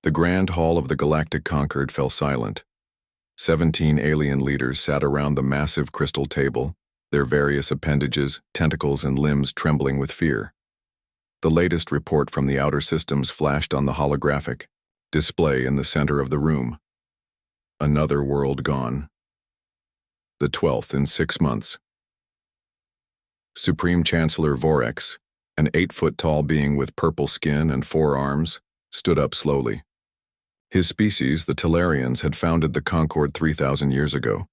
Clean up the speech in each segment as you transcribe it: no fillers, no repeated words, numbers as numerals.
The grand hall of the Galactic Concord fell silent. 17 alien leaders sat around the massive crystal table, their various appendages, tentacles, and limbs trembling with fear. The latest report from the outer systems flashed on the holographic display in the center of the room. Another world gone. The 12th in 6 months. Supreme Chancellor Vorex, an 8-foot-tall being with purple skin and 4 arms, stood up slowly. His species, the Tellarians, had founded the Concord 3,000 years ago.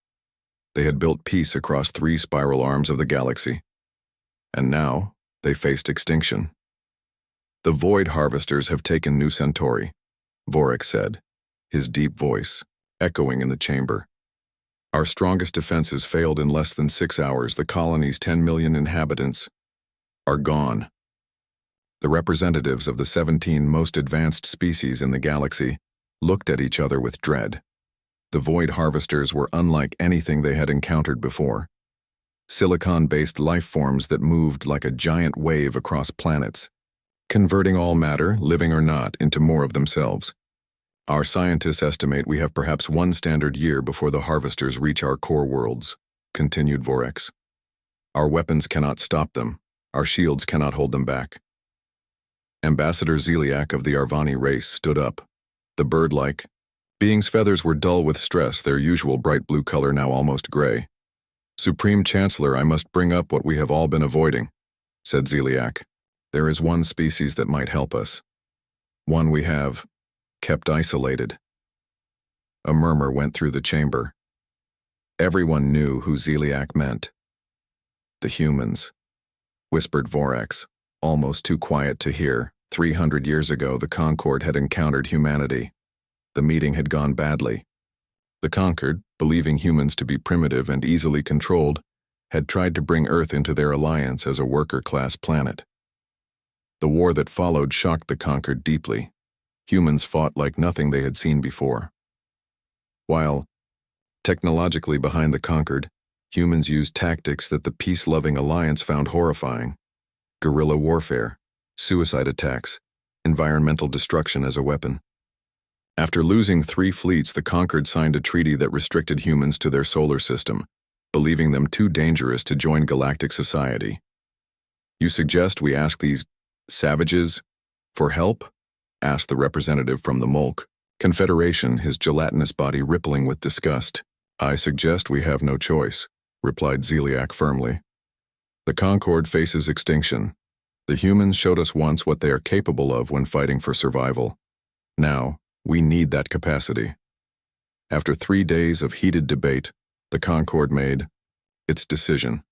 They had built peace across 3 spiral arms of the galaxy. And now, they faced extinction. The Void Harvesters have taken New Centauri, Vorex said, his deep voice echoing in the chamber. Our strongest defenses failed in less than 6 hours. The colony's 10 million inhabitants are gone. The representatives of the 17 most advanced species in the galaxy looked at each other with dread. The Void Harvesters were unlike anything they had encountered before. Silicon-based life forms that moved like a giant wave across planets, converting all matter, living or not, into more of themselves. Our scientists estimate we have perhaps 1 standard year before the Harvesters reach our core worlds, continued Vorex. Our weapons cannot stop them. Our shields cannot hold them back. Ambassador Zeliak of the Arvani race stood up. The bird-like being's feathers were dull with stress, their usual bright blue color now almost gray. Supreme Chancellor, I must bring up what we have all been avoiding, said Zeliak. There is one species that might help us. One we have kept isolated. A murmur went through the chamber. Everyone knew who Zeliak meant. The humans, whispered Vorex, almost too quiet to hear. 300 years ago, the Concord had encountered humanity. The meeting had gone badly. The Concord, believing humans to be primitive and easily controlled, had tried to bring Earth into their alliance as a worker-class planet. The war that followed shocked the Concord deeply. Humans fought like nothing they had seen before. While technologically behind the Concord, humans used tactics that the peace-loving alliance found horrifying. Guerrilla warfare, suicide attacks, environmental destruction as a weapon. After losing 3 fleets, the Concord signed a treaty that restricted humans to their solar system, believing them too dangerous to join galactic society. You suggest we ask these savages for help? Asked the representative from the Molk Confederation, his gelatinous body rippling with disgust. I suggest we have no choice, replied Zeliak firmly. The Concord faces extinction. The humans showed us once what they are capable of when fighting for survival. Now, we need that capacity. After 3 days of heated debate, the Concord made its decision.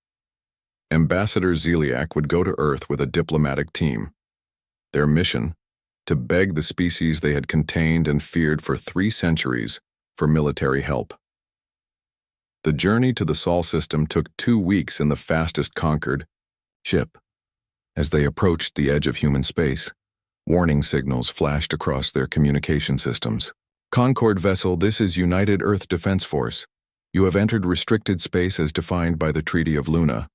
Ambassador Zeliak would go to Earth with a diplomatic team. Their mission, to beg the species they had contained and feared for 3 centuries for military help. The journey to the Sol system took 2 weeks in the fastest Concord ship. As they approached the edge of human space, warning signals flashed across their communication systems. Concord vessel, this is United Earth Defense Force. You have entered restricted space as defined by the Treaty of Luna.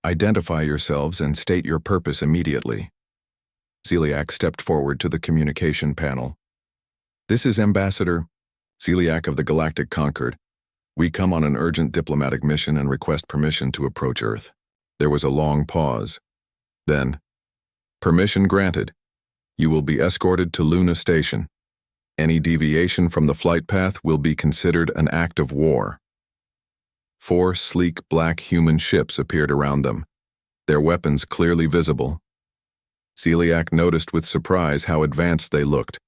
Identify yourselves and state your purpose immediately. Zeliak stepped forward to the communication panel. This is Ambassador Zeliak of the Galactic Concord. We come on an urgent diplomatic mission and request permission to approach Earth. There was a long pause. Then, permission granted. You will be escorted to Luna Station. Any deviation from the flight path will be considered an act of war. 4 sleek black human ships appeared around them, their weapons clearly visible. Zeliak noticed with surprise how advanced they looked.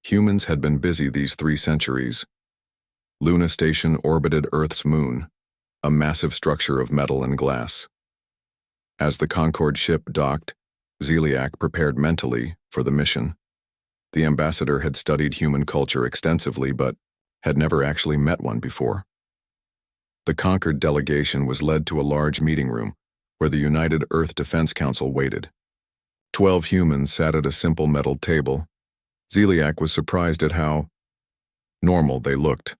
Humans had been busy these 3 centuries. Luna Station orbited Earth's moon, a massive structure of metal and glass. As the Concord ship docked, Zeliak prepared mentally for the mission. The ambassador had studied human culture extensively but had never actually met one before. The Concord delegation was led to a large meeting room where the United Earth Defense Council waited. 12 humans sat at a simple metal table. Zeliak was surprised at how normal they looked.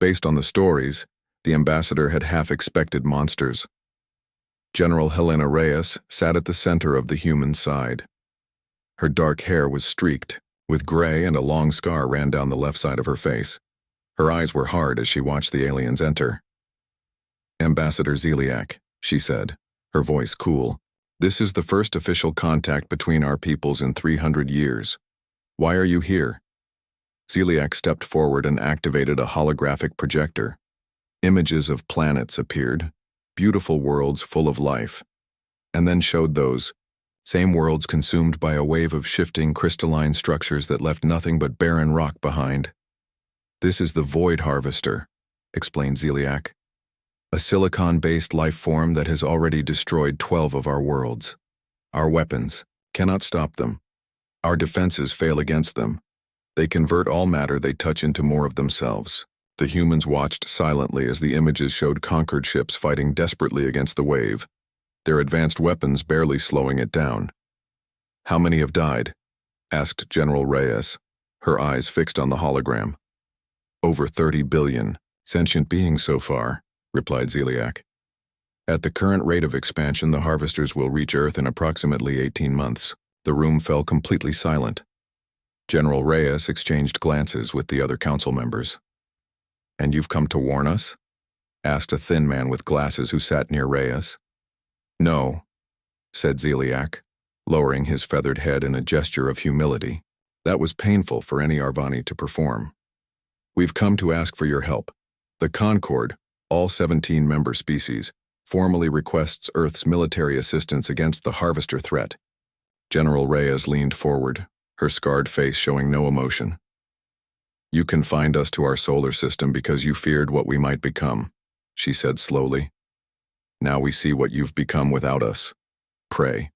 Based on the stories, the ambassador had half expected monsters. General Helena Reyes sat at the center of the human side. Her dark hair was streaked, with gray, and a long scar ran down the left side of her face. Her eyes were hard as she watched the aliens enter. "Ambassador Zeliak," she said, her voice cool. "This is the first official contact between our peoples in 300 years. Why are you here?" Zeliak stepped forward and activated a holographic projector. Images of planets appeared, beautiful worlds full of life, and then showed those same worlds consumed by a wave of shifting crystalline structures that left nothing but barren rock behind. "This is the Void Harvester," explained Zeliak, "a silicon-based life form that has already destroyed 12 of our worlds. Our weapons cannot stop them. Our defenses fail against them. They convert all matter they touch into more of themselves." The humans watched silently as the images showed conquered ships fighting desperately against the wave, their advanced weapons barely slowing it down. "How many have died?" asked General Reyes, her eyes fixed on the hologram. "Over 30 billion sentient beings so far," replied Zeliak. "At the current rate of expansion, the harvesters will reach Earth in approximately 18 months. The room fell completely silent. General Reyes exchanged glances with the other council members. "And you've come to warn us?" asked a thin man with glasses who sat near Reyes. "No," said Zeliak, lowering his feathered head in a gesture of humility. That was painful for any Arvani to perform. "We've come to ask for your help. The Concord, all 17 member species, formally requests Earth's military assistance against the harvester threat." General Reyes leaned forward, her scarred face showing no emotion. "You confined us to our solar system because you feared what we might become," she said slowly. "Now we see what you've become without us. Pray."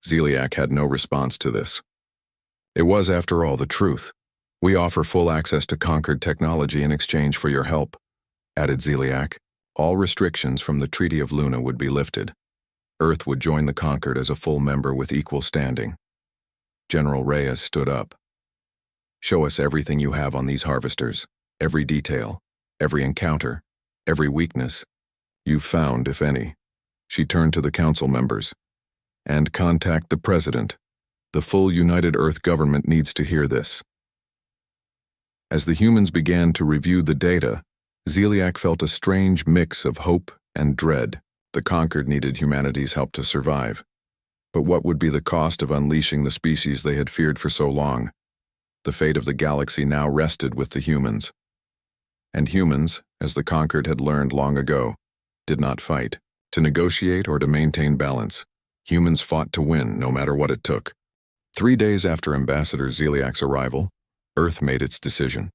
Zeliak had no response to this. "It was, after all, the truth. We offer full access to Concord technology in exchange for your help," added Zeliak. "All restrictions from the Treaty of Luna would be lifted. Earth would join the Concord as a full member with equal standing." General Reyes stood up. "Show us everything you have on these harvesters, every detail, every encounter, every weakness you've found, if any." She turned to the council members. "And contact the president. The full United Earth government needs to hear this." As the humans began to review the data, Zeliak felt a strange mix of hope and dread. The Conquered needed humanity's help to survive. But what would be the cost of unleashing the species they had feared for so long? The fate of the galaxy now rested with the humans. And humans, as the Conquered had learned long ago, did not fight to negotiate or to maintain balance. Humans fought to win, no matter what it took. 3 days after Ambassador Zeliak's arrival, Earth made its decision.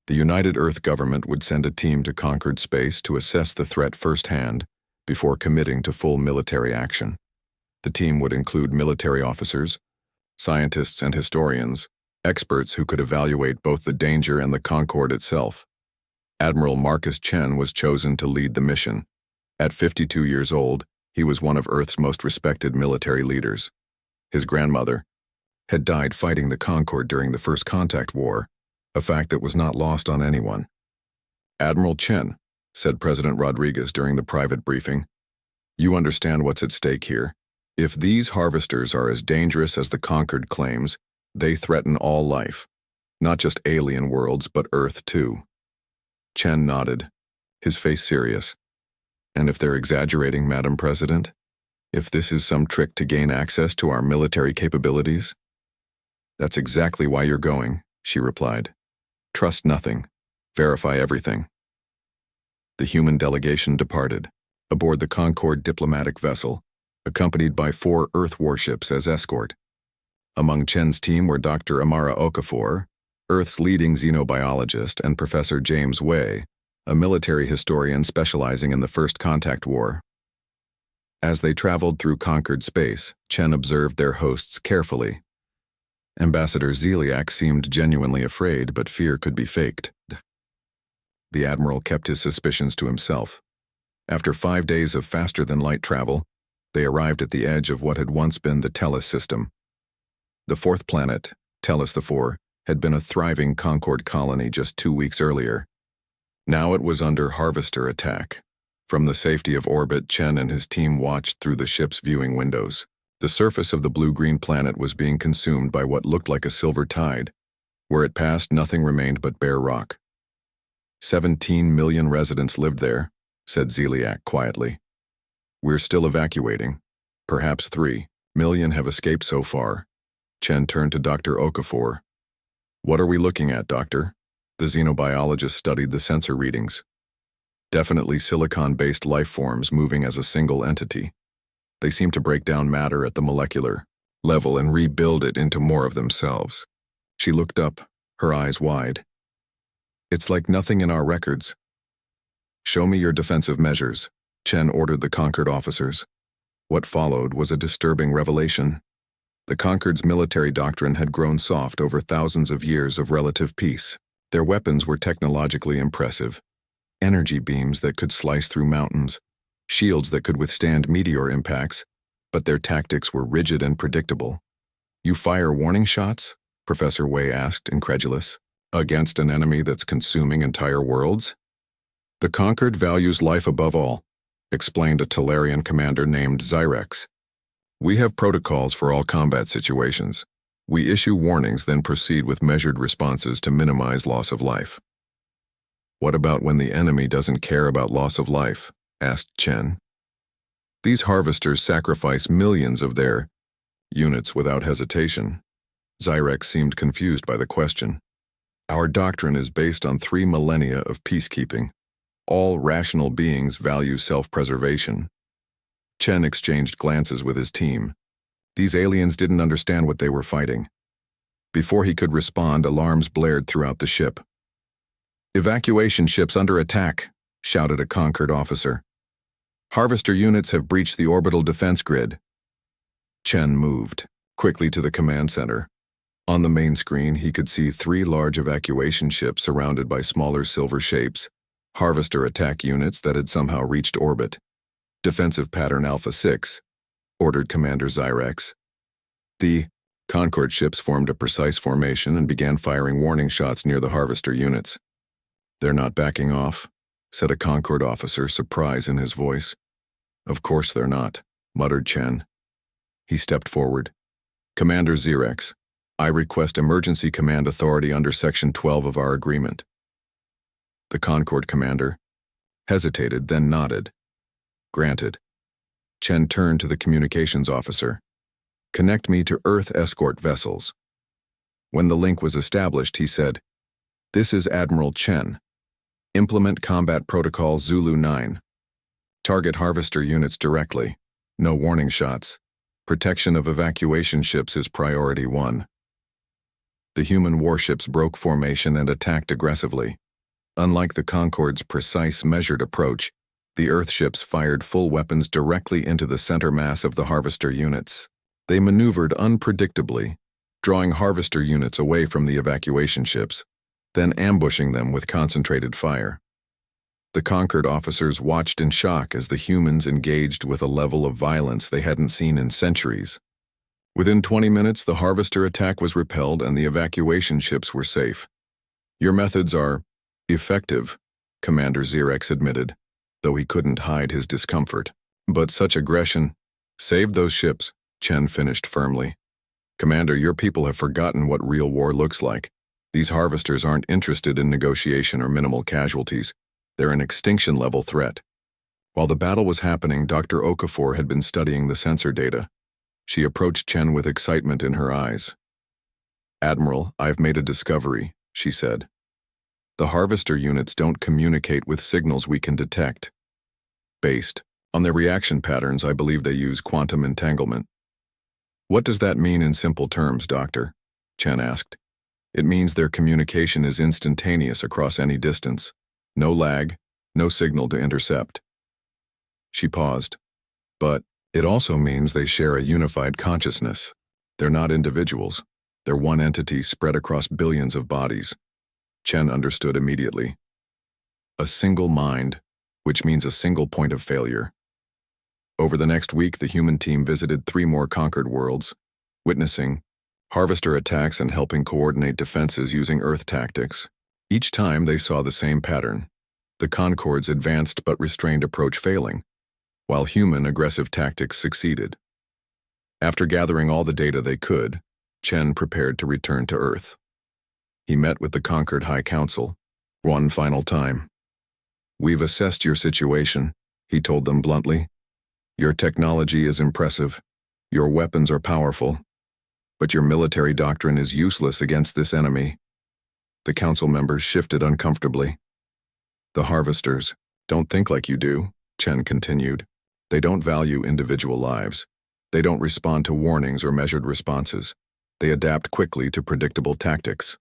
The United Earth government would send a team to Conquered space to assess the threat firsthand before committing to full military action. The team would include military officers, scientists and historians, experts who could evaluate both the danger and the Concord itself. Admiral Marcus Chen was chosen to lead the mission. At 52 years old, he was one of Earth's most respected military leaders. His grandmother had died fighting the Concord during the First Contact War, a fact that was not lost on anyone. "Admiral Chen," said President Rodriguez during the private briefing, "you understand what's at stake here. If these harvesters are as dangerous as the Conquered claims, they threaten all life, not just alien worlds, but Earth too." Chen nodded, his face serious. "And if they're exaggerating, Madam President? If this is some trick to gain access to our military capabilities?" "That's exactly why you're going," she replied. "Trust nothing. Verify everything." The human delegation departed, aboard the Concord diplomatic vessel, accompanied by 4 Earth warships as escort. Among Chen's team were Dr. Amara Okafor, Earth's leading xenobiologist, and Professor James Way, a military historian specializing in the First Contact War. As they traveled through Conquered space, Chen observed their hosts carefully. Ambassador Zeliak seemed genuinely afraid, but fear could be faked. The Admiral kept his suspicions to himself. After 5 days of faster-than-light travel, they arrived at the edge of what had once been the Tellus system. The 4th planet, Tellus IV, had been a thriving Concord colony just 2 weeks earlier. Now it was under harvester attack. From the safety of orbit, Chen and his team watched through the ship's viewing windows. The surface of the blue-green planet was being consumed by what looked like a silver tide. Where it passed, nothing remained but bare rock. 17 million residents lived there, said Zeliak quietly. We're still evacuating. Perhaps 3 million have escaped so far. Chen turned to Dr. Okafor. What are we looking at, Doctor? The xenobiologist studied the sensor readings. Definitely silicon-based life forms moving as a single entity. They seem to break down matter at the molecular level and rebuild it into more of themselves. She looked up, her eyes wide. It's like nothing in our records. Show me your defensive measures, Chen ordered the Concord officers. What followed was a disturbing revelation. The Concord's military doctrine had grown soft over thousands of years of relative peace. Their weapons were technologically impressive. Energy beams that could slice through mountains, shields that could withstand meteor impacts, but their tactics were rigid and predictable. You fire warning shots? Professor Wei asked, incredulous. Against an enemy that's consuming entire worlds? The Concord values life above all, explained a Talarian commander named Zyrex. We have protocols for all combat situations. We issue warnings, then proceed with measured responses to minimize loss of life. What about when the enemy doesn't care about loss of life? Asked Chen. These harvesters sacrifice millions of their units without hesitation. Zyrex seemed confused by the question. Our doctrine is based on 3 millennia of peacekeeping. All rational beings value self-preservation. Chen exchanged glances with his team. These aliens didn't understand what they were fighting. Before he could respond, alarms blared throughout the ship. Evacuation ships under attack, shouted a Concord officer. Harvester units have breached the orbital defense grid. Chen moved quickly to the command center. On the main screen, he could see 3 large evacuation ships surrounded by smaller silver shapes, harvester attack units that had somehow reached orbit. Defensive pattern Alpha 6, ordered Commander Zyrex. The Concord ships formed a precise formation and began firing warning shots near the harvester units. They're not backing off, said a Concord officer, surprise in his voice. Of course they're not, muttered Chen. He stepped forward. Commander Zyrex, I request emergency command authority under Section 12 of our agreement. The Concord commander hesitated, then nodded. Granted. Chen turned to the communications officer. Connect me to Earth escort vessels. When the link was established, he said, This is Admiral Chen. Implement Combat Protocol Zulu 9. Target harvester units directly. No warning shots. Protection of evacuation ships is priority 1. The human warships broke formation and attacked aggressively. Unlike the Concord's precise, measured approach, the Earth ships fired full weapons directly into the center mass of the harvester units. They maneuvered unpredictably, drawing harvester units away from the evacuation ships, then ambushing them with concentrated fire. The Concord officers watched in shock as the humans engaged with a level of violence they hadn't seen in centuries. Within 20 minutes, the harvester attack was repelled and the evacuation ships were safe. Your methods are effective, Commander Zyrex admitted, though he couldn't hide his discomfort. But such aggression saved those ships, Chen finished firmly. Commander, your people have forgotten what real war looks like. These harvesters aren't interested in negotiation or minimal casualties. They're an extinction-level threat. While the battle was happening, Dr. Okafor had been studying the sensor data. She approached Chen with excitement in her eyes. Admiral, I've made a discovery, she said. The harvester units don't communicate with signals we can detect. Based on their reaction patterns, I believe they use quantum entanglement. What does that mean in simple terms, Doctor? Chen asked. It means their communication is instantaneous across any distance. No lag, no signal to intercept. She paused. But it also means they share a unified consciousness. They're not individuals. They're one entity spread across billions of bodies. Chen understood immediately. A single mind, which means a single point of failure. Over the next week, the human team visited 3 more conquered worlds, witnessing harvester attacks and helping coordinate defenses using Earth tactics. Each time they saw the same pattern. The Concord's advanced but restrained approach failing, while human aggressive tactics succeeded. After gathering all the data they could, Chen prepared to return to Earth. He met with the conquered High Council, one final time. "We've assessed your situation," he told them bluntly. "Your technology is impressive, your weapons are powerful, but your military doctrine is useless against this enemy." The council members shifted uncomfortably. "The harvesters don't think like you do," Chen continued. "They don't value individual lives. They don't respond to warnings or measured responses. They adapt quickly to predictable tactics."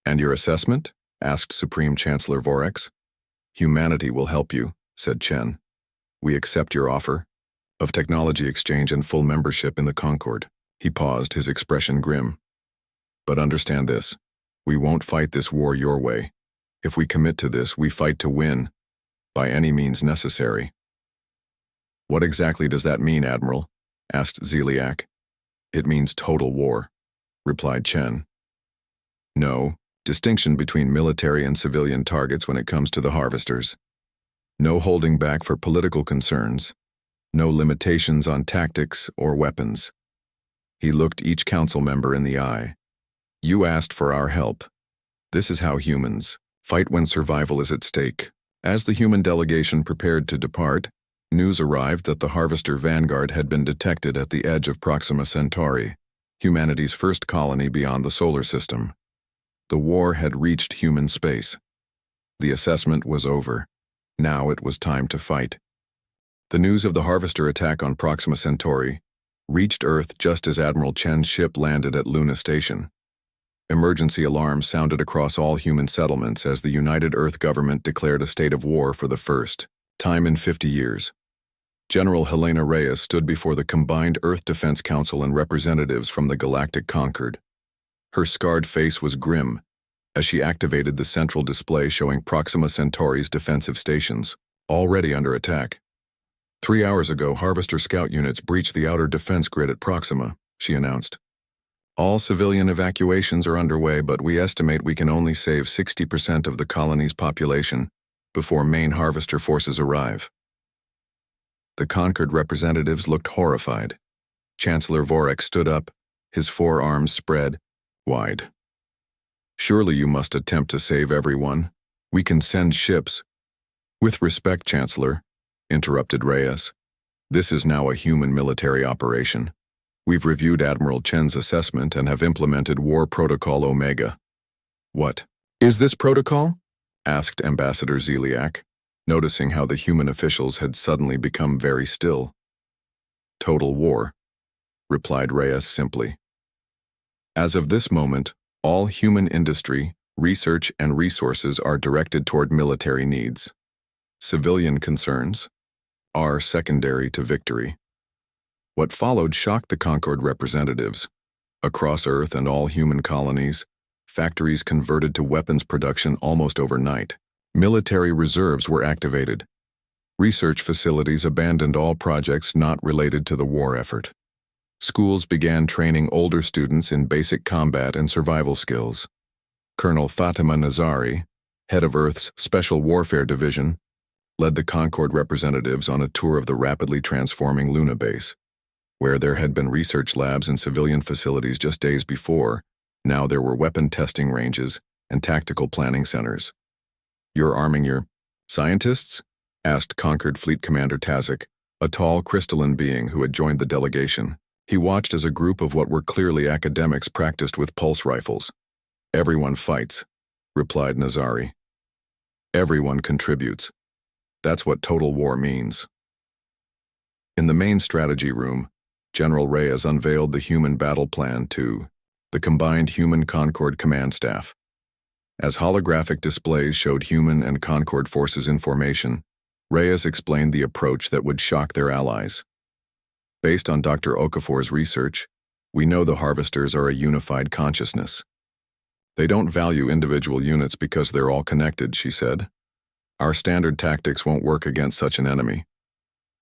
"And your assessment?" asked Supreme Chancellor Vorex. "Humanity will help you," said Chen. "We accept your offer of technology exchange and full membership in the Concord." He paused, his expression grim. "But understand this. We won't fight this war your way. If we commit to this, we fight to win, by any means necessary." "What exactly does that mean, Admiral?" asked Zeliak. "It means total war," replied Chen. "No distinction between military and civilian targets when it comes to the harvesters. No holding back for political concerns. No limitations on tactics or weapons." He looked each council member in the eye. "You asked for our help. This is how humans fight when survival is at stake." As the human delegation prepared to depart, news arrived that the Harvester Vanguard had been detected at the edge of Proxima Centauri, humanity's first colony beyond the solar system. The war had reached human space. The assessment was over. Now it was time to fight. The news of the Harvester attack on Proxima Centauri reached Earth just as Admiral Chen's ship landed at Luna Station. Emergency alarms sounded across all human settlements as the United Earth government declared a state of war for the first time in 50 years. General Helena Reyes stood before the combined Earth Defense Council and representatives from the Galactic Concord. Her scarred face was grim as she activated the central display showing Proxima Centauri's defensive stations, already under attack. 3 hours ago, Harvester scout units breached the outer defense grid at Proxima, she announced. All civilian evacuations are underway, but we estimate we can only save 60% of the colony's population before main Harvester forces arrive. The Concord representatives looked horrified. Chancellor Vorex stood up, his forearms spread wide. "Surely you must attempt to save everyone. We can send ships." "With respect, Chancellor," interrupted Reyes, "this is now a human military operation. We've reviewed Admiral Chen's assessment and have implemented War Protocol Omega." "What is this protocol?" asked Ambassador Zeliak, noticing how the human officials had suddenly become very still. "Total war," replied Reyes simply. "As of this moment, all human industry, research, and resources are directed toward military needs. Civilian concerns are secondary to victory." What followed shocked the Concord representatives. Across Earth and all human colonies, factories converted to weapons production almost overnight. Military reserves were activated. Research facilities abandoned all projects not related to the war effort. Schools began training older students in basic combat and survival skills. Colonel Fatima Nazari, head of Earth's Special Warfare Division, led the Concord representatives on a tour of the rapidly transforming Luna base. Where there had been research labs and civilian facilities just days before, now there were weapon testing ranges and tactical planning centers. "You're arming your scientists?" asked Concord Fleet Commander Tazik, a tall crystalline being who had joined the delegation. He watched as a group of what were clearly academics practiced with pulse rifles. "Everyone fights," replied Nazari. "Everyone contributes. That's what total war means." In the main strategy room, General Reyes unveiled the human battle plan to the combined Human Concord Command Staff. As holographic displays showed human and Concord forces in formation, Reyes explained the approach that would shock their allies. "Based on Dr. Okafor's research, we know the harvesters are a unified consciousness. They don't value individual units because they're all connected," she said. "Our standard tactics won't work against such an enemy."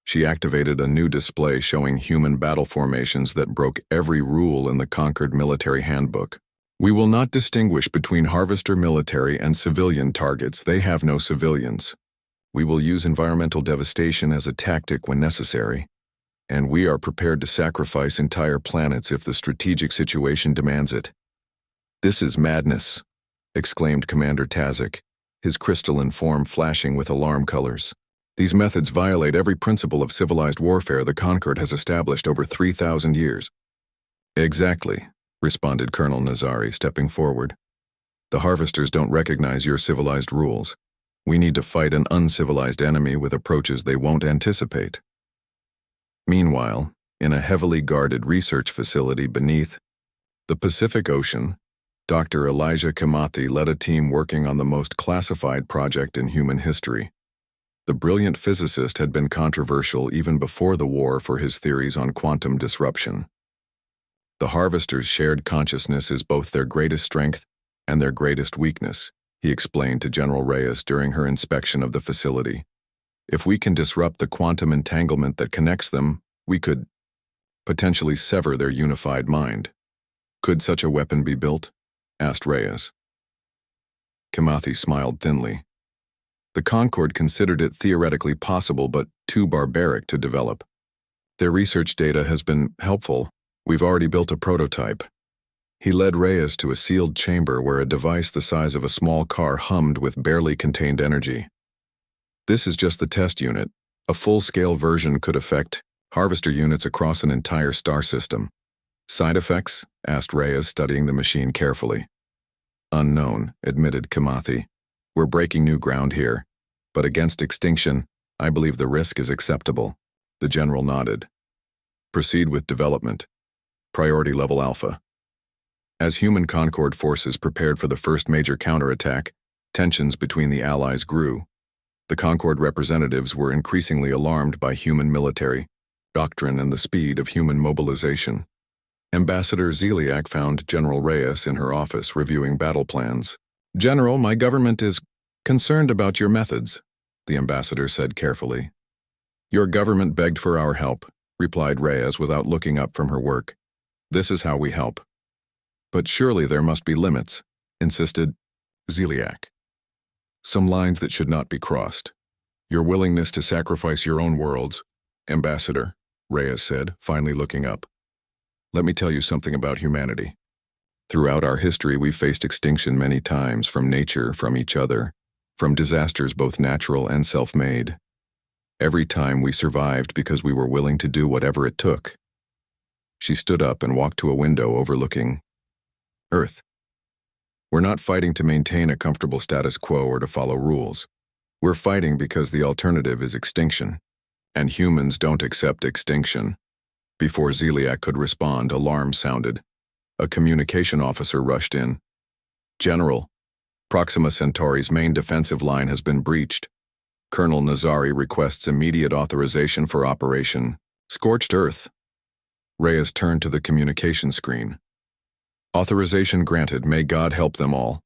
She activated a new display showing human battle formations that broke every rule in the Concord military handbook. "We will not distinguish between harvester military and civilian targets. They have no civilians. We will use environmental devastation as a tactic when necessary. and we are prepared to sacrifice entire planets if the strategic situation demands it. This is madness, exclaimed Commander Tazik, his crystalline form flashing with alarm colors. These methods violate every principle of civilized warfare the Concord has established over 3,000 years. Exactly, responded Colonel Nazari, stepping forward. The Harvesters don't recognize your civilized rules. We need to fight an uncivilized enemy with approaches they won't anticipate. Meanwhile, in a heavily guarded research facility beneath the Pacific Ocean, Dr. Elijah Kimathi led a team working on the most classified project in human history. The brilliant physicist had been controversial even before the war for his theories on quantum disruption. The Harvesters' shared consciousness is both their greatest strength and their greatest weakness, he explained to General Reyes during her inspection of the facility. If we can disrupt the quantum entanglement that connects them, we could potentially sever their unified mind. Could such a weapon be built? Asked Reyes. Kimathi smiled thinly. The Concord considered it theoretically possible but too barbaric to develop. Their research data has been helpful. We've already built a prototype. He led Reyes to a sealed chamber where a device the size of a small car hummed with barely contained energy. This is just the test unit. A full-scale version could affect Harvester units across an entire star system. Side effects? Asked Reyes, studying the machine carefully. Unknown, admitted Kimathi. We're breaking new ground here, but against extinction, I believe the risk is acceptable. The general nodded. Proceed with development. Priority level Alpha. As human Concord forces prepared for the first major counterattack, tensions between the Allies grew. The Concord representatives were increasingly alarmed by human military doctrine and the speed of human mobilization. Ambassador Zeliak found General Reyes in her office reviewing battle plans. General, my government is concerned about your methods, the ambassador said carefully. Your government begged for our help, replied Reyes without looking up from her work. This is how we help. But surely there must be limits, insisted Zeliak. Some lines that should not be crossed. Your willingness to sacrifice your own worlds, Ambassador, Reyes said, finally looking up. Let me tell you something about humanity. Throughout our history, we've faced extinction many times, from nature, from each other, from disasters both natural and self-made. Every time we survived because we were willing to do whatever it took. She stood up and walked to a window overlooking Earth. We're not fighting to maintain a comfortable status quo or to follow rules. We're fighting because the alternative is extinction. And humans don't accept extinction. Before Zeliak could respond, alarm sounded. A communication officer rushed in. General, Proxima Centauri's main defensive line has been breached. Colonel Nazari requests immediate authorization for Operation Scorched Earth. Reyes turned to the communication screen. Authorization granted, may God help them all.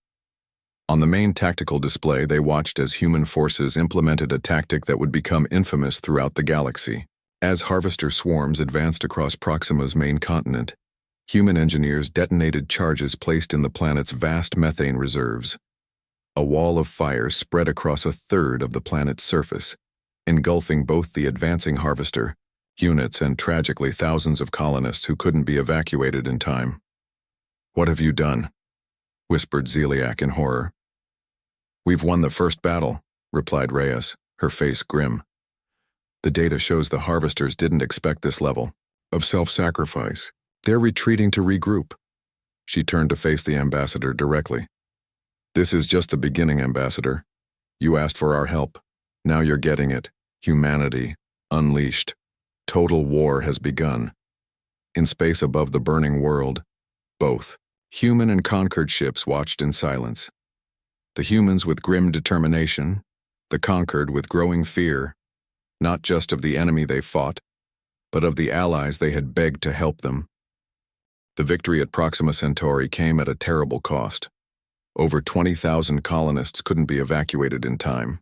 On the main tactical display, they watched as human forces implemented a tactic that would become infamous throughout the galaxy. As Harvester swarms advanced across Proxima's main continent, human engineers detonated charges placed in the planet's vast methane reserves. A wall of fire spread across a third of the planet's surface, engulfing both the advancing Harvester units and tragically thousands of colonists who couldn't be evacuated in time. What have you done? Whispered Zeliak in horror. We've won the first battle, replied Reyes, her face grim. The data shows the Harvesters didn't expect this level of self-sacrifice. They're retreating to regroup. She turned to face the ambassador directly. This is just the beginning, Ambassador. You asked for our help. Now you're getting it. Humanity, unleashed. Total war has begun. In space above the burning world, both human and Concord ships watched in silence. The humans with grim determination, the Concord with growing fear, not just of the enemy they fought, but of the allies they had begged to help them. The victory at Proxima Centauri came at a terrible cost. Over 20,000 colonists couldn't be evacuated in time.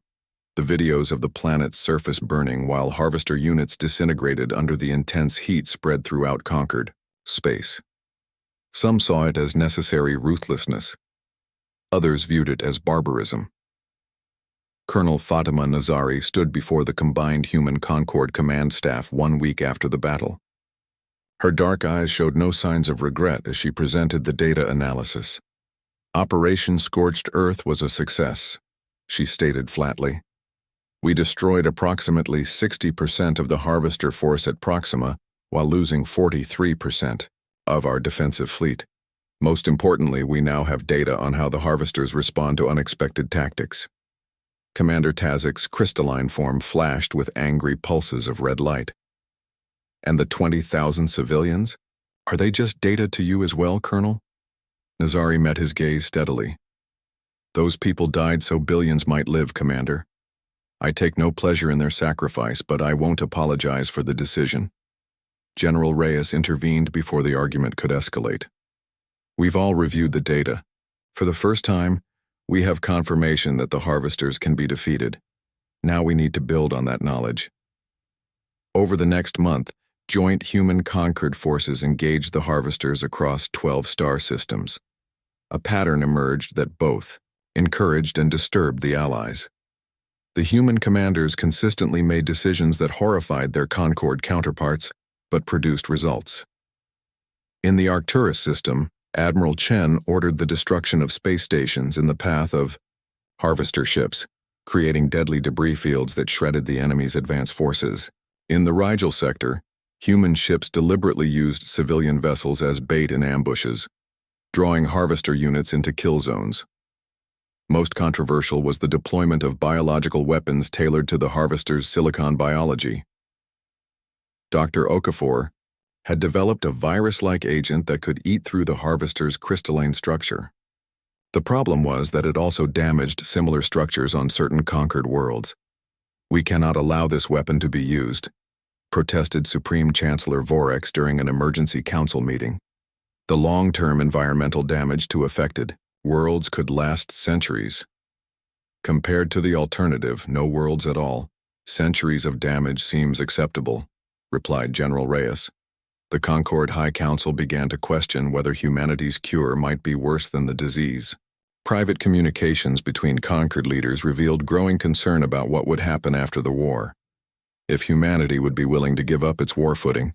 The videos of the planet's surface burning while Harvester units disintegrated under the intense heat spread throughout Concord space. Some saw it as necessary ruthlessness. Others viewed it as barbarism. Colonel Fatima Nazari stood before the combined Human Concord command staff 1 week after the battle. Her dark eyes showed no signs of regret as she presented the data analysis. Operation Scorched Earth was a success, she stated flatly. We destroyed approximately 60% of the Harvester force at Proxima while losing 43% of our defensive fleet. Most importantly, we now have data on how the Harvesters respond to unexpected tactics. Commander Tazik's crystalline form flashed with angry pulses of red light. And the 20,000 civilians? Are they just data to you as well, Colonel? Nazari met his gaze steadily. Those people died so billions might live, Commander. I take no pleasure in their sacrifice, but I won't apologize for the decision. General Reyes intervened before the argument could escalate. We've all reviewed the data. For the first time, we have confirmation that the Harvesters can be defeated. Now we need to build on that knowledge. Over the next month, joint human conquered forces engaged the Harvesters across 12 star systems. A pattern emerged that both encouraged and disturbed the Allies. The human commanders consistently made decisions that horrified their Concord counterparts, but produced results. In the Arcturus system, Admiral Chen ordered the destruction of space stations in the path of Harvester ships, creating deadly debris fields that shredded the enemy's advance forces. In the Rigel sector, human ships deliberately used civilian vessels as bait in ambushes, drawing Harvester units into kill zones. Most controversial was the deployment of biological weapons tailored to the Harvesters' silicon biology. Dr. Okafor had developed a virus-like agent that could eat through the Harvester's crystalline structure. The problem was that it also damaged similar structures on certain conquered worlds. We cannot allow this weapon to be used, protested Supreme Chancellor Vorex during an emergency council meeting. The long-term environmental damage to affected worlds could last centuries. Compared to the alternative, no worlds at all, centuries of damage seems acceptable, replied General Reyes. The Concord High Council began to question whether humanity's cure might be worse than the disease. Private communications between conquered leaders revealed growing concern about what would happen after the war. If humanity would be willing to give up its war footing,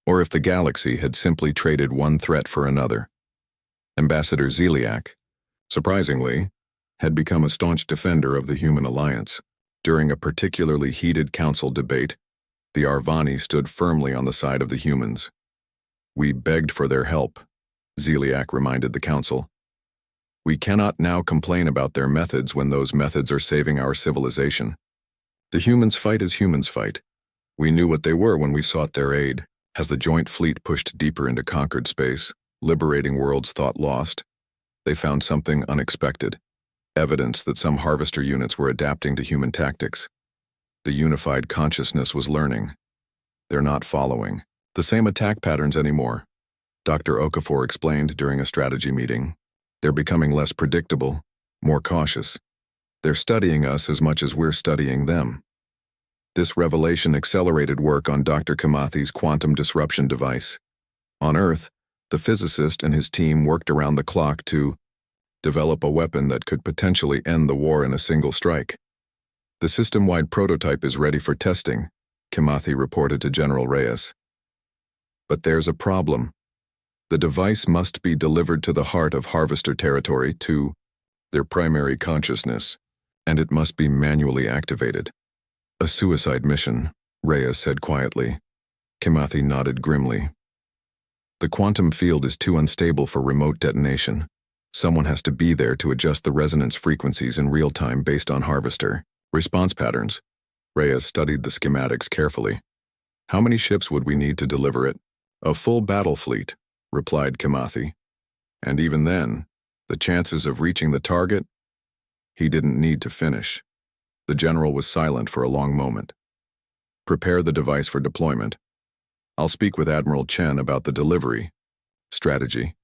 or if the galaxy had simply traded one threat for another. Ambassador Zeliak, surprisingly, had become a staunch defender of the human alliance. During a particularly heated council debate, the Arvani stood firmly on the side of the humans. We begged for their help, Zeliak reminded the council. We cannot now complain about their methods when those methods are saving our civilization. The humans fight as humans fight. We knew what they were when we sought their aid. As the joint fleet pushed deeper into conquered space, liberating worlds thought lost, they found something unexpected, evidence that some Harvester units were adapting to human tactics. The unified consciousness was learning. They're not following the same attack patterns anymore, Dr. Okafor explained during a strategy meeting. They're becoming less predictable, more cautious. They're studying us as much as we're studying them. This revelation accelerated work on Dr. Kamathi's quantum disruption device. On Earth, the physicist and his team worked around the clock to develop a weapon that could potentially end the war in a single strike. The system-wide prototype is ready for testing, Kamathi reported to General Reyes. But there's a problem. The device must be delivered to the heart of Harvester territory, to their primary consciousness, and it must be manually activated. A suicide mission, Reyes said quietly. Kamathi nodded grimly. The quantum field is too unstable for remote detonation. Someone has to be there to adjust the resonance frequencies in real time based on Harvester response patterns. Reyes studied the schematics carefully. How many ships would we need to deliver it? A full battle fleet, replied Kamathi. And even then, the chances of reaching the target? He didn't need to finish. The general was silent for a long moment. Prepare the device for deployment. I'll speak with Admiral Chen about the delivery strategy.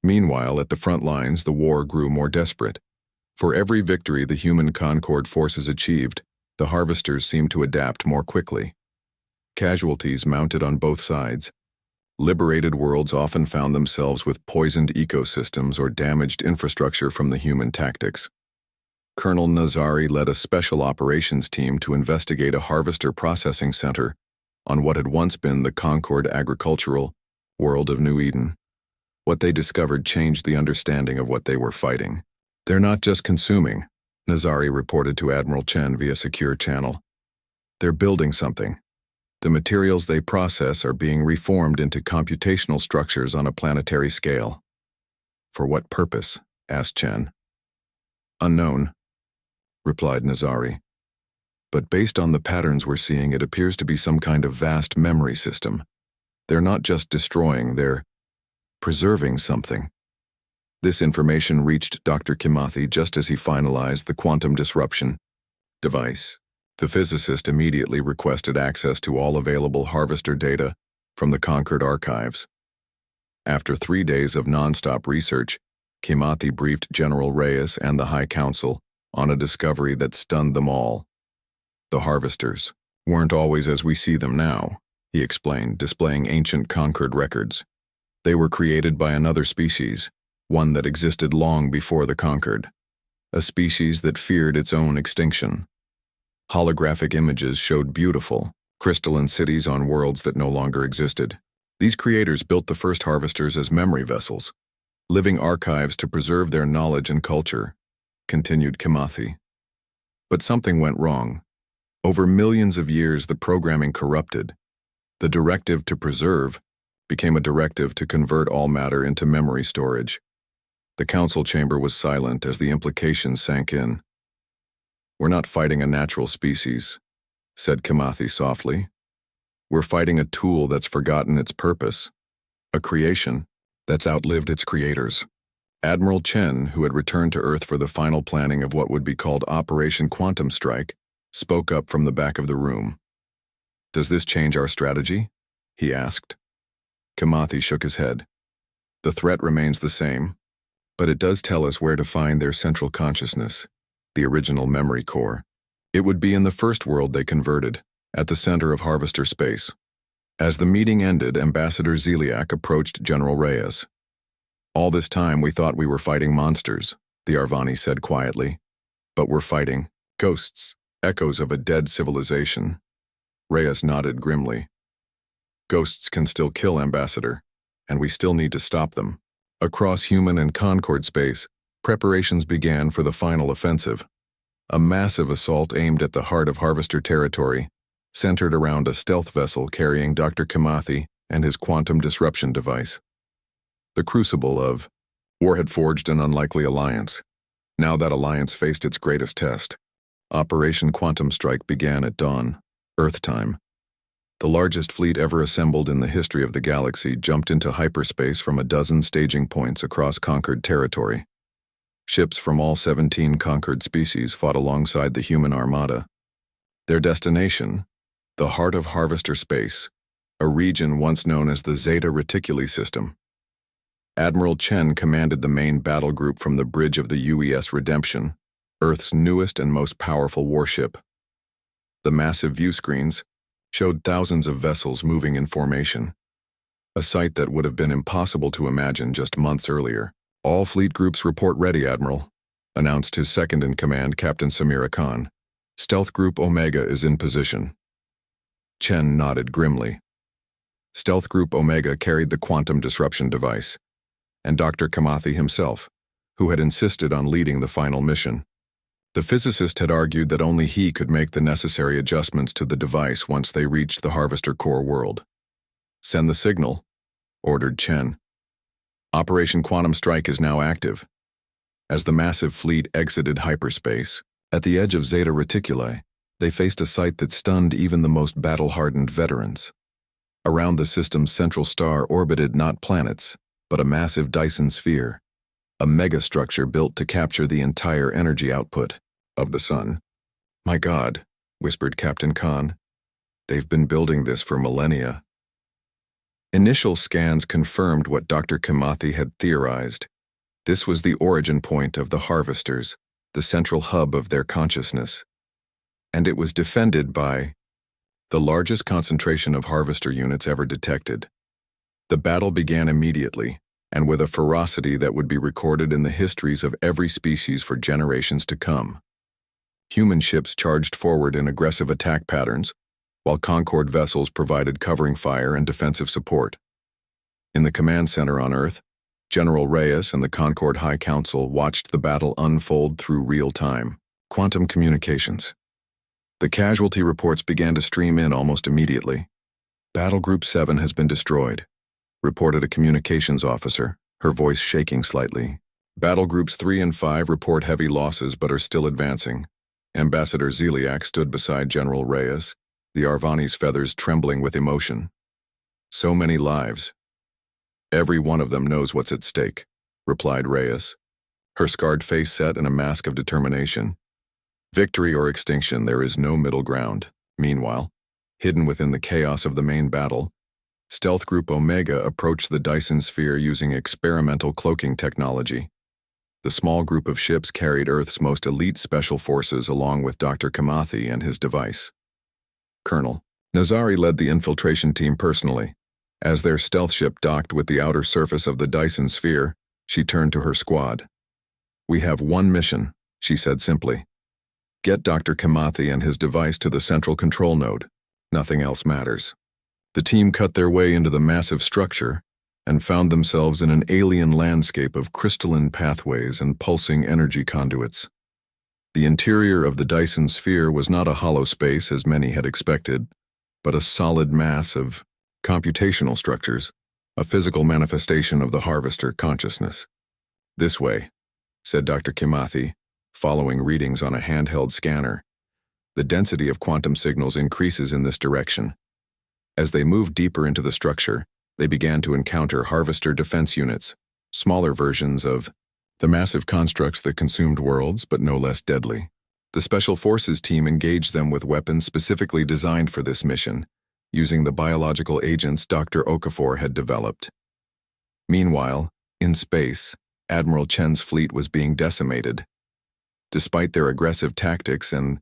Meanwhile, at the front lines, the war grew more desperate. For every victory the human Concord forces achieved, the Harvesters seemed to adapt more quickly. Casualties mounted on both sides. Liberated worlds often found themselves with poisoned ecosystems or damaged infrastructure from the human tactics. Colonel Nazari led a special operations team to investigate a harvester processing center on what had once been the Concord agricultural world of New Eden. What they discovered changed the understanding of what they were fighting. "They're not just consuming," Nazari reported to Admiral Chen via secure channel. "They're building something. The materials they process are being reformed into computational structures on a planetary scale." "For what purpose?" asked Chen. "Unknown," replied Nazari. "But based on the patterns we're seeing, it appears to be some kind of vast memory system. They're not just destroying, they're preserving something." This information reached Dr. Kimathi just as he finalized the quantum disruption device. The physicist immediately requested access to all available harvester data from the Concord archives. After 3 days of nonstop research, Kimathi briefed General Reyes and the High Council on a discovery that stunned them all. "The harvesters weren't always as we see them now," he explained, displaying ancient Concord records. "They were created by another species, one that existed long before the Concord, a species that feared its own extinction." Holographic images showed beautiful, crystalline cities on worlds that no longer existed. These creators built the first harvesters as memory vessels, living archives to preserve their knowledge and culture, continued Kimathi. But something went wrong. Over millions of years, the programming corrupted. The directive to preserve became a directive to convert all matter into memory storage. The council chamber was silent as the implications sank in. "We're not fighting a natural species," said Kimathi softly. "We're fighting a tool that's forgotten its purpose, a creation that's outlived its creators." Admiral Chen, who had returned to Earth for the final planning of what would be called Operation Quantum Strike, spoke up from the back of the room. "Does this change our strategy?" he asked. Kimathi shook his head. "The threat remains the same, but it does tell us where to find their central consciousness, the original memory core. It would be in the first world they converted, at the center of harvester space." As the meeting ended, Ambassador Zeliak approached General Reyes. "All this time we thought we were fighting monsters," the Arvani said quietly. "But we're fighting ghosts, echoes of a dead civilization." Reyes nodded grimly. "Ghosts can still kill, Ambassador, and we still need to stop them." Across human and Concord space, preparations began for the final offensive. A massive assault aimed at the heart of Harvester territory, centered around a stealth vessel carrying Dr. Kimathi and his quantum disruption device. The crucible of war had forged an unlikely alliance. Now that alliance faced its greatest test. Operation Quantum Strike began at dawn, Earth time. The largest fleet ever assembled in the history of the galaxy jumped into hyperspace from a dozen staging points across Concord territory. Ships from all 17 Concord species fought alongside the human armada. Their destination, the heart of Harvester space, a region once known as the Zeta Reticuli system. Admiral Chen commanded the main battle group from the bridge of the UES Redemption, Earth's newest and most powerful warship. The massive view screens showed thousands of vessels moving in formation, a sight that would have been impossible to imagine just months earlier. "All fleet groups report ready, Admiral," announced his second-in-command, Captain Samira Khan. "Stealth Group Omega is in position." Chen nodded grimly. Stealth Group Omega carried the quantum disruption device, and Dr. Kimathi himself, who had insisted on leading the final mission. The physicist had argued that only he could make the necessary adjustments to the device once they reached the Harvester core world. "Send the signal," ordered Chen. Operation Quantum Strike is now active. As the massive fleet exited hyperspace, at the edge of Zeta Reticuli, they faced a sight that stunned even the most battle-hardened veterans. Around the system's central star orbited not planets, but a massive Dyson sphere, a megastructure built to capture the entire energy output of the sun. "My God," whispered Captain Khan. "They've been building this for millennia." Initial scans confirmed what Dr. Kimathi had theorized. This was the origin point of the Harvesters, the central hub of their consciousness. And it was defended by the largest concentration of Harvester units ever detected. The battle began immediately, and with a ferocity that would be recorded in the histories of every species for generations to come. Human ships charged forward in aggressive attack patterns, while Concord vessels provided covering fire and defensive support. In the command center on Earth, General Reyes and the Concord High Council watched the battle unfold through real time. Quantum communications. The casualty reports began to stream in almost immediately. Battle Group 7 has been destroyed, reported a communications officer, her voice shaking slightly. Battle Groups 3 and 5 report heavy losses but are still advancing. Ambassador Zeliak stood beside General Reyes, the Arvani's feathers trembling with emotion. So many lives. Every one of them knows what's at stake, replied Reyes, her scarred face set in a mask of determination. Victory or extinction, there is no middle ground. Meanwhile, hidden within the chaos of the main battle, Stealth Group Omega approached the Dyson Sphere using experimental cloaking technology. The small group of ships carried Earth's most elite special forces along with Dr. Kamathi and his device. Colonel Nazari led the infiltration team personally. As their stealth ship docked with the outer surface of the Dyson Sphere, she turned to her squad. "We have one mission," she said simply. "Get Dr. Kamathi and his device to the central control node. Nothing else matters." The team cut their way into the massive structure and found themselves in an alien landscape of crystalline pathways and pulsing energy conduits. The interior of the Dyson Sphere was not a hollow space as many had expected, but a solid mass of computational structures, a physical manifestation of the Harvester consciousness. "This way," said Dr. Kamathi, following readings on a handheld scanner. "The density of quantum signals increases in this direction." As they moved deeper into the structure, they began to encounter Harvester defense units, smaller versions of the massive constructs that consumed worlds, but no less deadly. The Special Forces team engaged them with weapons specifically designed for this mission, using the biological agents Dr. Okafor had developed. Meanwhile, in space, Admiral Chen's fleet was being decimated. Despite their aggressive tactics and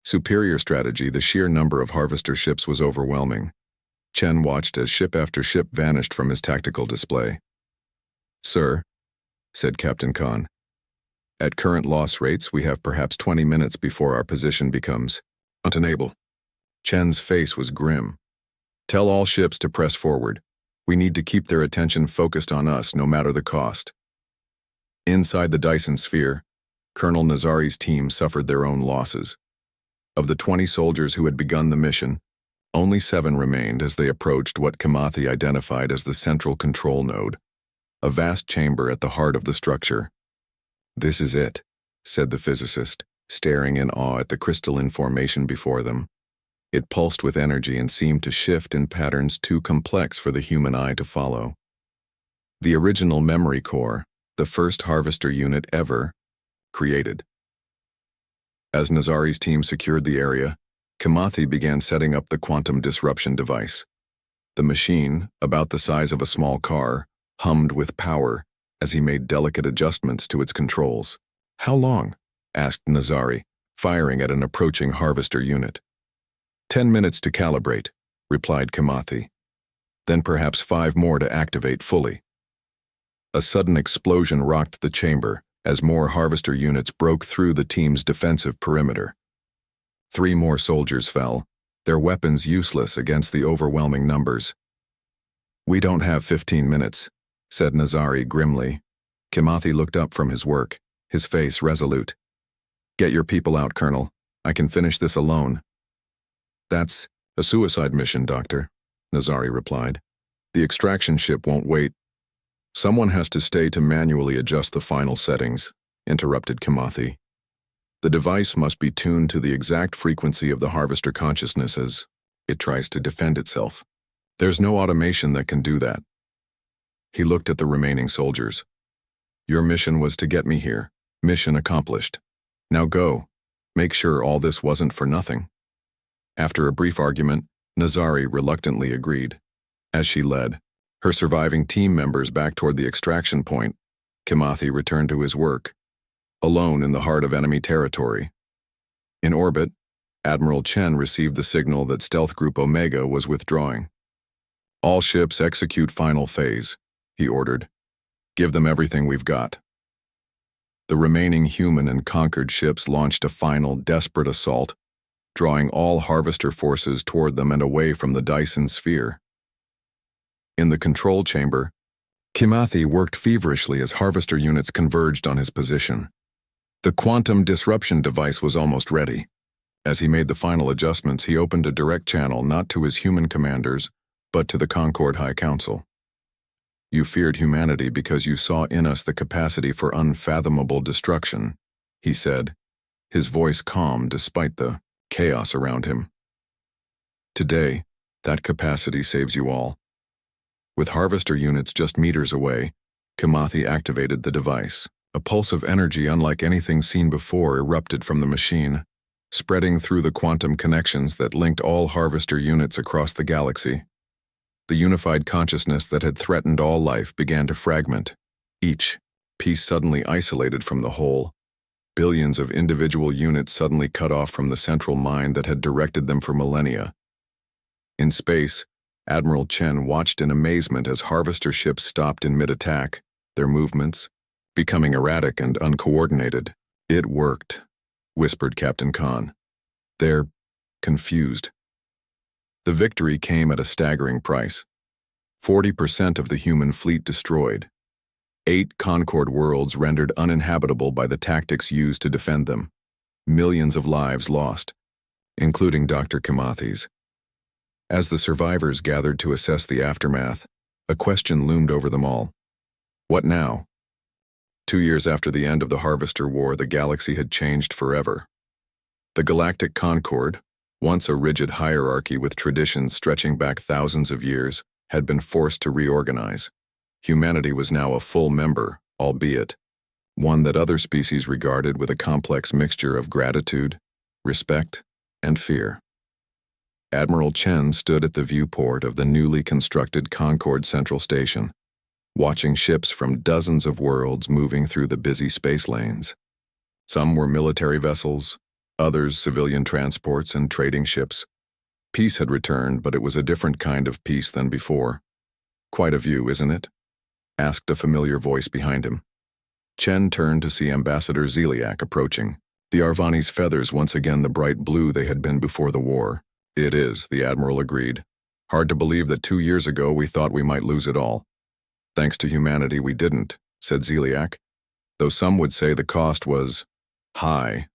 superior strategy, the sheer number of Harvester ships was overwhelming. Chen watched as ship after ship vanished from his tactical display. "Sir," said Captain Khan, "at current loss rates, we have perhaps 20 minutes before our position becomes untenable." Chen's face was grim. "Tell all ships to press forward. We need to keep their attention focused on us, no matter the cost." Inside the Dyson Sphere, Colonel Nazari's team suffered their own losses. Of the 20 soldiers who had begun the mission, only 7 remained as they approached what Kamathi identified as the central control node, a vast chamber at the heart of the structure. "This is it," said the physicist, staring in awe at the crystalline formation before them. It pulsed with energy and seemed to shift in patterns too complex for the human eye to follow. The original memory core, the first Harvester unit ever created. As Nazari's team secured the area, Kamathi began setting up the quantum disruption device. The machine, about the size of a small car, hummed with power as he made delicate adjustments to its controls. "How long?" asked Nazari, firing at an approaching Harvester unit. 10 minutes to calibrate," replied Kamathi. "Then perhaps 5 more to activate fully." A sudden explosion rocked the chamber as more Harvester units broke through the team's defensive perimeter. 3 more soldiers fell, their weapons useless against the overwhelming numbers. "We don't have 15 minutes," said Nazari grimly. Kamathi looked up from his work, his face resolute. "Get your people out, Colonel. I can finish this alone." "That's a suicide mission, Doctor," Nazari replied. "The extraction ship won't wait." "Someone has to stay to manually adjust the final settings," interrupted Kamathi. "The device must be tuned to the exact frequency of the Harvester consciousness as it tries to defend itself. There's no automation that can do that." He looked at the remaining soldiers. "Your mission was to get me here. Mission accomplished. Now go. Make sure all this wasn't for nothing." After a brief argument, Nazari reluctantly agreed. As she led her surviving team members back toward the extraction point, Kamathi returned to his work, alone in the heart of enemy territory. In orbit, Admiral Chen received the signal that Stealth Group Omega was withdrawing. "All ships execute final phase," he ordered. Give them everything we've got. The remaining human and Concord ships launched a final, desperate assault, drawing all Harvester forces toward them and away from the Dyson sphere. In the control chamber, Kimathi worked feverishly as Harvester units converged on his position. The quantum disruption device was almost ready. As he made the final adjustments, he opened a direct channel not to his human commanders, but to the Concord High Council. You feared humanity because you saw in us the capacity for unfathomable destruction, he said, his voice calm despite the chaos around him. Today, that capacity saves you all. With Harvester units just meters away, Kimathi activated the device. A pulse of energy unlike anything seen before erupted from the machine, spreading through the quantum connections that linked all Harvester units across the galaxy. The unified consciousness that had threatened all life began to fragment, each piece suddenly isolated from the whole. Billions of individual units suddenly cut off from the central mind that had directed them for millennia. In space, Admiral Chen watched in amazement as Harvester ships stopped in mid-attack, their movements becoming erratic and uncoordinated. It worked, whispered Captain Khan. They're confused. The victory came at a staggering price. 40% of the human fleet destroyed. 8 Concord worlds rendered uninhabitable by the tactics used to defend them. Millions of lives lost, including Dr. Kimathi's. As the survivors gathered to assess the aftermath, a question loomed over them all. What now? 2 years after the end of the Harvester War, the galaxy had changed forever. The Galactic Concord, once a rigid hierarchy with traditions stretching back thousands of years, had been forced to reorganize. Humanity was now a full member, albeit one that other species regarded with a complex mixture of gratitude, respect, and fear. Admiral Chen stood at the viewport of the newly constructed Concord Central Station, watching ships from dozens of worlds moving through the busy space lanes. Some were military vessels, others civilian transports and trading ships. Peace had returned, but it was a different kind of peace than before. Quite a view, isn't it? Asked a familiar voice behind him. Chen turned to see Ambassador Zeliak approaching, the Arvani's feathers once again the bright blue they had been before the war. It is, the Admiral agreed. Hard to believe that 2 years ago we thought we might lose it all. Thanks to humanity we didn't, said Zeliak, though some would say the cost was high.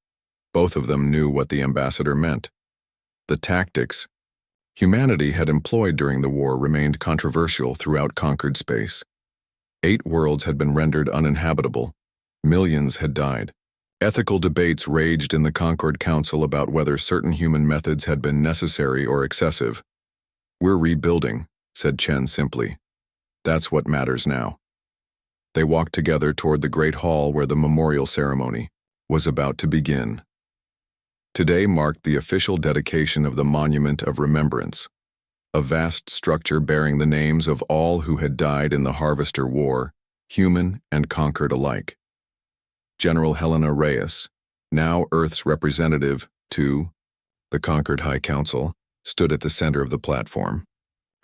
Both of them knew what the ambassador meant. The tactics humanity had employed during the war remained controversial throughout conquered space. 8 worlds had been rendered uninhabitable. Millions had died. Ethical debates raged in the Concord Council about whether certain human methods had been necessary or excessive. We're rebuilding, said Chen simply. That's what matters now. They walked together toward the great hall where the memorial ceremony was about to begin. Today marked the official dedication of the Monument of Remembrance, a vast structure bearing the names of all who had died in the Harvester War, human and conquered alike. General Helena Reyes, now Earth's representative to the Concord High Council, stood at the center of the platform.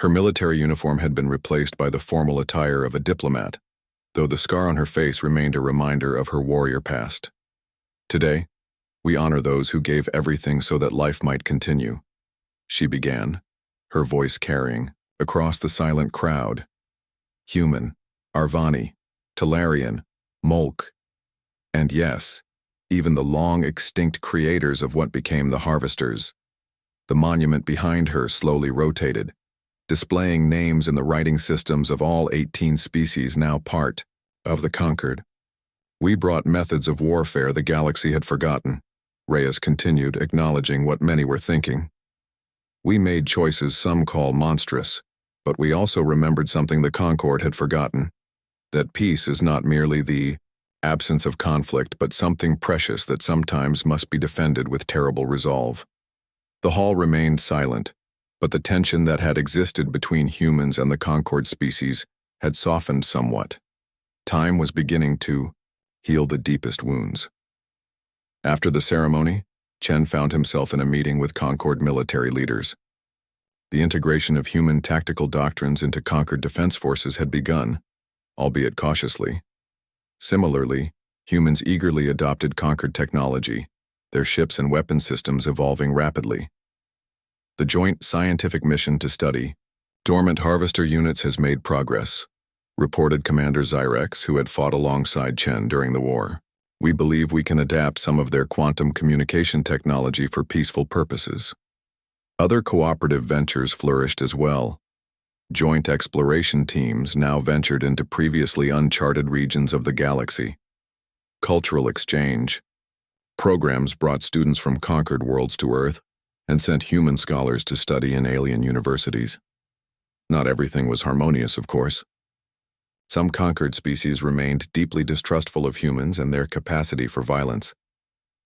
Her military uniform had been replaced by the formal attire of a diplomat, though the scar on her face remained a reminder of her warrior past. Today, we honor those who gave everything so that life might continue, she began, her voice carrying, across the silent crowd. Human, Arvani, Talarian, Molk, and yes, even the long-extinct creators of what became the Harvesters. The monument behind her slowly rotated, displaying names in the writing systems of all 18 species now part of the Conquered. We brought methods of warfare the galaxy had forgotten, Reyes continued, acknowledging what many were thinking. We made choices some call monstrous, but we also remembered something the Concord had forgotten, that peace is not merely the absence of conflict, but something precious that sometimes must be defended with terrible resolve. The hall remained silent, but the tension that had existed between humans and the Concord species had softened somewhat. Time was beginning to heal the deepest wounds. After the ceremony, Chen found himself in a meeting with Concord military leaders. The integration of human tactical doctrines into Concord defense forces had begun, albeit cautiously. Similarly, humans eagerly adopted conquered technology, their ships and weapon systems evolving rapidly. The joint scientific mission to study dormant harvester units has made progress, reported Commander Zyrex, who had fought alongside Chen during the war. We believe we can adapt some of their quantum communication technology for peaceful purposes. Other cooperative ventures flourished as well. Joint exploration teams now ventured into previously uncharted regions of the galaxy. Cultural exchange programs brought students from conquered worlds to Earth and sent human scholars to study in alien universities. Not everything was harmonious, of course. Some conquered species remained deeply distrustful of humans and their capacity for violence.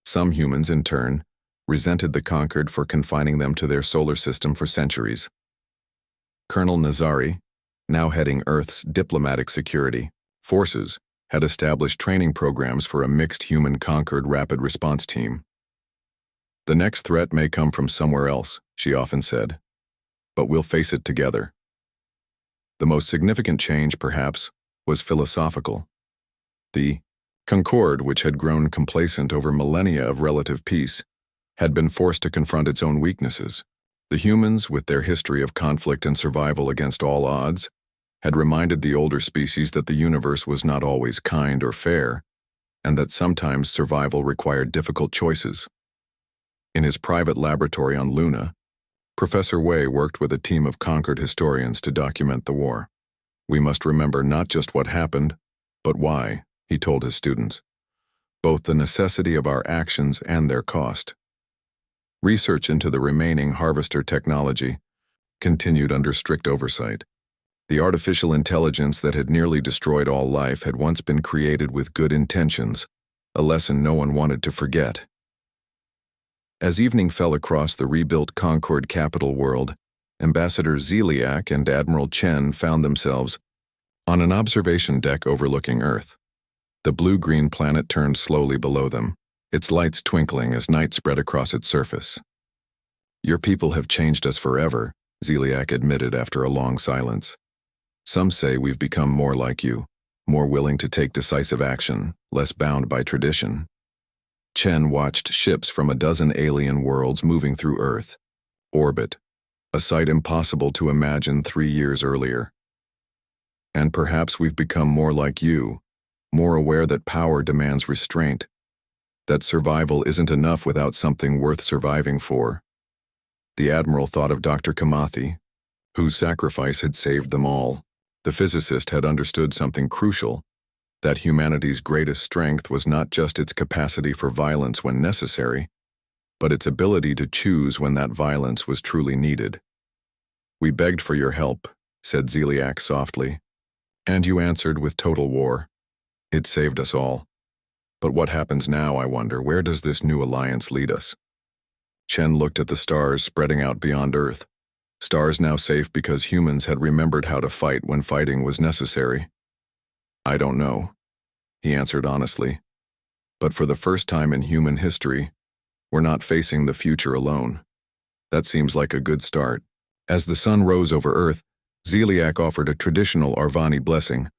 Some humans, in turn, resented the conquered for confining them to their solar system for centuries. Colonel Nazari, now heading Earth's diplomatic security forces, had established training programs for a mixed human-conquered rapid response team. The next threat may come from somewhere else, she often said, but we'll face it together. The most significant change, perhaps, was philosophical. The Concord, which had grown complacent over millennia of relative peace, had been forced to confront its own weaknesses. The humans, with their history of conflict and survival against all odds, had reminded the older species that the universe was not always kind or fair, and that sometimes survival required difficult choices. In his private laboratory on Luna, Professor Wei worked with a team of conquered historians to document the war. We must remember not just what happened, but why, he told his students, both the necessity of our actions and their cost. Research into the remaining harvester technology continued under strict oversight. The artificial intelligence that had nearly destroyed all life had once been created with good intentions, a lesson no one wanted to forget. As evening fell across the rebuilt Concord capital world, Ambassador Zeliak and Admiral Chen found themselves on an observation deck overlooking Earth. The blue-green planet turned slowly below them, its lights twinkling as night spread across its surface. "Your people have changed us forever," Zeliak admitted after a long silence. "Some say we've become more like you, more willing to take decisive action, less bound by tradition." Chen watched ships from a dozen alien worlds moving through Earth. Orbit, a sight impossible to imagine 3 years earlier. "And perhaps we've become more like you, more aware that power demands restraint, that survival isn't enough without something worth surviving for." The Admiral thought of Dr. Kamathi, whose sacrifice had saved them all. The physicist had understood something crucial, that humanity's greatest strength was not just its capacity for violence when necessary, but its ability to choose when that violence was truly needed. "We begged for your help," said Zeliak softly, "and you answered with total war. It saved us all. But what happens now, I wonder? Where does this new alliance lead us?" Chen looked at the stars spreading out beyond Earth. Stars now safe because humans had remembered how to fight when fighting was necessary. "I don't know," he answered honestly. "But for the first time in human history, we're not facing the future alone. That seems like a good start." As the sun rose over Earth, Zeliak offered a traditional Arvani blessing,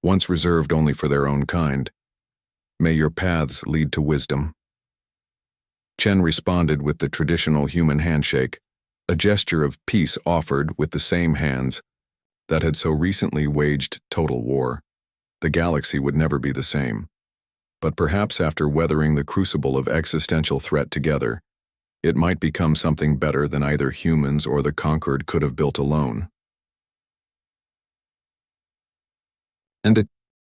once reserved only for their own kind. "May your paths lead to wisdom." Chen responded with the traditional human handshake, a gesture of peace offered with the same hands that had so recently waged total war. The galaxy would never be the same. But perhaps after weathering the crucible of existential threat together, it might become something better than either humans or the conquered could have built alone. And the